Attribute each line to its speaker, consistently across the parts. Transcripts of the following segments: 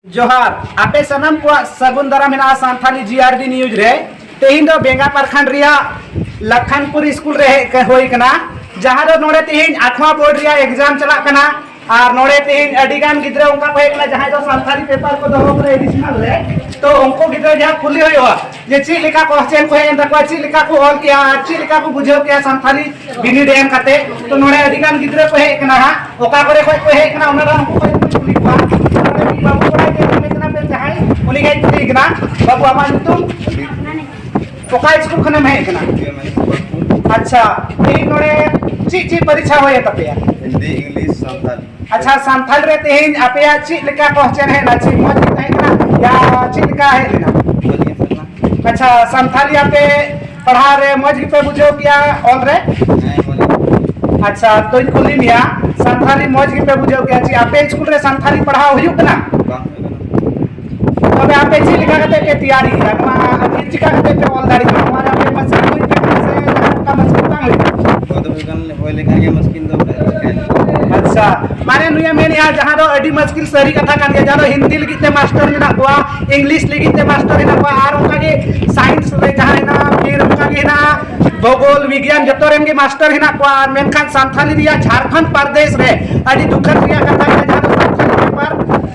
Speaker 1: जोहार आपे सनम को सगुन दरा मेना सांथाली जीआरडी न्यूज रे तेहिन दो बेंगा परखंड रिया लखनपुर स्कूल रे होई कना जहां दो नोड़े तेहिन 8वां बोर्ड रिया एग्जाम चला कना और नोड़े तेहिन अडिगान गिद्रा उनका होई कना जहां दो सांथाली पेपर को दो करे एडिशनल रे तो उनको गिद्रा जहां खुली होई हो जे ची लिखा क्वेश्चन को है तक ची लिखा को ऑल किया ची लिखा को बुझो किया सांथाली बिनी डेम काते तो नोड़े अडिगान गिद्रा को है कना हा ओका करे को है कना उनरा को खुली को बाबू पढ़ाई के में कना पे जहां उनी गई थी कना बाबू आमा तुम ओका स्कूल खने में है कना अच्छा ये नोड़े ची ची परीक्षा होय तपया
Speaker 2: हिंदी इंग्लिश संथाली
Speaker 1: अच्छा संथाल रे तेहिन आपया ची लिखा क्वेश्चन है ना ची मौज लिखा है कना या ची लिखा है ना अच्छा संथाली आपे पढ़ा रे मौज पे बुझो क्या ऑल रे अच्छा तो खुली मिया संथाली मौज पे बुझो क्या ची आपे स्कूल रे संथाली पढ़ा हुई कना तबे आपे ची लिखा करते के तैयारी है मा अभी चिका करते पे ऑल दाड़ी हमारा पे मस्किन हुई पे से का मस्किन तांग हुई
Speaker 2: तो बिकन होय लेखा के मस्किन दो
Speaker 1: अच्छा माने नुया मेन यार जहां दो अडी मस्किल सरी कथा कान के जहां हिंदी लिखिते मास्टर मेना कोआ इंग्लिश लिखिते मास्टर मेना कोआ आर उनका के साइंस रे जहां ना फिर उनका के ना भूगोल विज्ञान जतो रेन के मास्टर हिना कोआ मेनखान सांथाली रिया झारखंड प्रदेश रे अडी दुखन रिया कथा के जहां सांथाली पेपर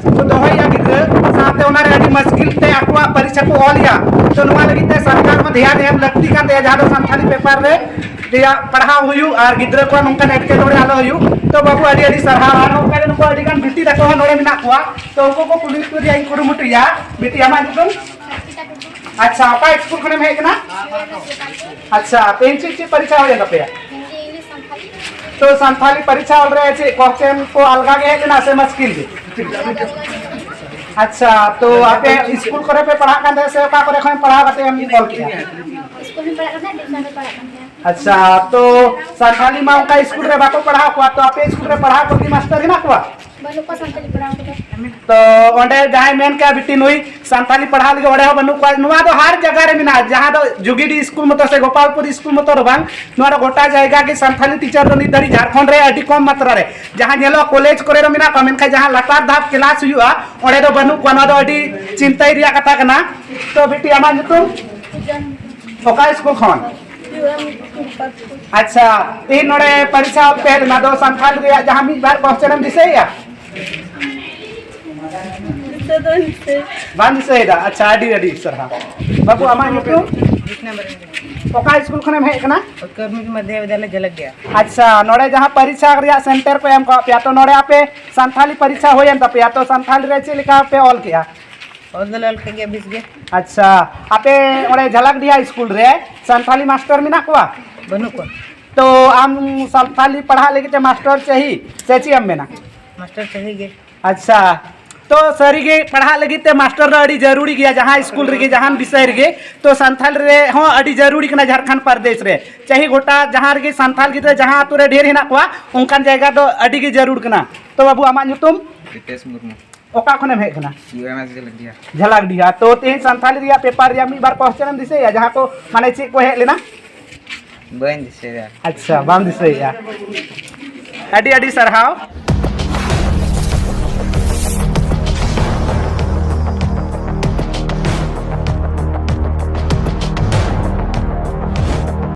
Speaker 1: तो दोहय या गिद्र साथे उना रे अडी मस्किल ते अकवा परीक्षा को ऑलिया तो नुआ लगिते सरकार में ध्यान एम लगती कान ते जहां सांथाली पेपर रे दिया पढ़ा हुयु और गिद्र को नंका नेटके नोड़े आलो हुयु तो बाबू अडी अडी सरहाव आनो काले नको अडी गान बिटी दको नोड़े मिना कोआ तो उनको को पुलिस को दिया कुरु मुटिया बिटी आमा जुकुम अच्छा आपा स्कूल खने में है कना अच्छा पेंची ची परीक्षा हो जाता पे तो संथाली परीक्षा हो रहे छे क्वेश्चन को अलगा के है कना से मुश्किल के अच्छा तो आपे स्कूल करे पे पढ़ा कांदे से का करे खन पढ़ा करते हम कॉल किया
Speaker 3: स्कूल में पढ़ा करते हैं ट्यूशन में पढ़ा करते हैं
Speaker 1: अच्छा तो संथाली मां का स्कूल रे बाको पढ़ा को तो आपे स्कूल रे पढ़ा को की मास्टर है ना को
Speaker 3: बनु को संताली पढ़ा करते
Speaker 1: तो ओंडे जहां मेन का बिटी नुई संथाली पढ़ा लगे ओडे बनु को नुवा तो हर जगह रे मिना जहां तो जुगीडी स्कूल मत से गोपालपुर स्कूल मत रबांग नुवा गोटा जायगा के संथाली टीचर तो निदरी झारखंड रे अडी कम मात्रा रे जहां नेलो कॉलेज करे रे मिना कमेन का जहां लतार धाप क्लास हुआ ओडे तो बनु को ना तो अडी चिंताई रिया कथा कना तो बिटी आमा तुम ओका स्कूल खन अच्छा तीन नोड़े परीक्षा पहले ना दो संथाल रे जहां मी बार क्वेश्चन दिसे या बांध से दा अच्छा अडी अडी सर हां बाबू आमा तो ओका स्कूल खने में है कना
Speaker 4: कर्मिक मध्य विद्यालय झलक गया
Speaker 1: अच्छा नोड़े जहां परीक्षा रिया सेंटर को एम को पे तो नोड़े आपे संथाली परीक्षा होयन त पे तो संथाली रे चे लिखा पे ऑल किया
Speaker 4: और दलाल के गया 20 गया
Speaker 1: अच्छा आपे ओड़े झलक दिया स्कूल रे संथाली मास्टर मिना कोआ
Speaker 4: बनु को
Speaker 1: तो आम संथाली पढ़ा लेके ते मास्टर चाहिए सेची हम में ना
Speaker 4: मास्टर सही गए
Speaker 1: अच्छा तो सरी के पढ़ा लगी ते मास्टर रे अड़ी जरूरी गया जहां स्कूल रे जहां विषय रे तो संथाल रे हो अड़ी जरूरी कना झारखंड प्रदेश रे चाहे गोटा जहां रे संथाल गिद्रा जहां तुरे ढेर हिना कोआ उनकान जायगा तो अड़ी के जरूर कना तो बाबू आमा तुम
Speaker 2: रितेश मुर्मू
Speaker 1: ओका खने में कना
Speaker 2: यूएमएस झलक दिया
Speaker 1: झलक दिया तो ते संथाली रिया पेपर रिया मी बार क्वेश्चन दिसे या जहां को माने चे को है लेना
Speaker 2: बन दिसे
Speaker 1: अच्छा बाम दिसे या अड़ी अड़ी सरहाव